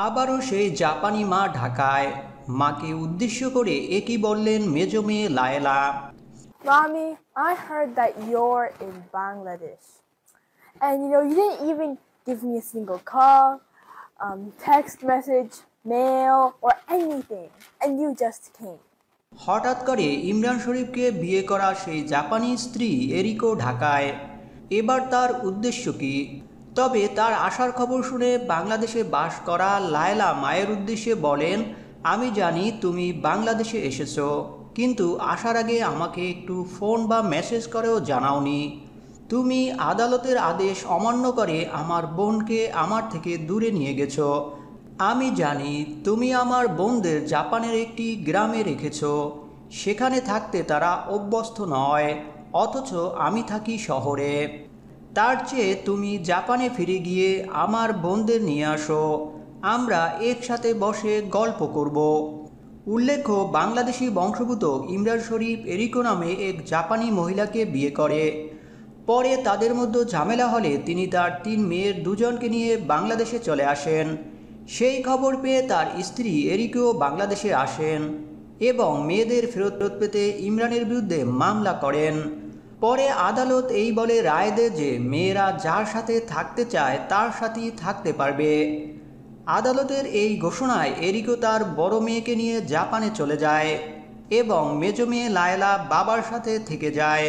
আবারও সেই জাপানি মা ঢাকায়। মাকে উদ্দেশ্য করে একই বললেন মেজো মেয়ে Laila. Mommy, I heard that you're in Bangladesh. And you didn't even give me a single call, text message, mail, or anything. And you just came. হঠাৎ করে ইমরান শরীফকে বিয়ে করা সেই জাপানি স্ত্রী এরিকো ঢাকায়। এবার তার উদ্দেশ্য কি? তবে তার আসার খবর শুনে বাংলাদেশে বাস করা লায়লা মায়ের উদ্দেশ্যে বলেন, আমি জানি তুমি বাংলাদেশে এসেছো, কিন্তু আসার আগে আমাকে একটু ফোন বা মেসেজ করেও জানাওনি। তুমি আদালতের আদেশ অমান্য করে আমার বোনকে আমার থেকে দূরে নিয়ে গেছো। আমি জানি তুমি আমার বোনদের জাপানের একটি গ্রামে রেখেছ। সেখানে থাকতে তারা অভ্যস্ত নয়, অথচ আমি থাকি শহরে। তার চেয়ে তুমি জাপানে ফিরে গিয়ে আমার বোনদের নিয়ে আসো, আমরা একসাথে বসে গল্প করব। উল্লেখ্য, বাংলাদেশি বংশোদ্ভূত ইমরান শরীফ এরিকো নামে এক জাপানি মহিলাকে বিয়ে করে। পরে তাদের মধ্যে ঝামেলা হলে তিনি তার 3 মেয়ের 2জনকে নিয়ে বাংলাদেশে চলে আসেন। সেই খবর পেয়ে তার স্ত্রী এরিকো বাংলাদেশে আসেন এবং মেয়েদের ফেরত পেতে ইমরানের বিরুদ্ধে মামলা করেন। পরে আদালত এই বলে রায় দেয় যে মেয়েরা যার সাথে থাকতে চায় তার সাথেই থাকতে পারবে। আদালতের এই ঘোষণায় এরিকো তার বড় মেয়েকে নিয়ে জাপানে চলে যায় এবং মেজো মেয়ে লায়লা বাবার সাথে থেকে যায়।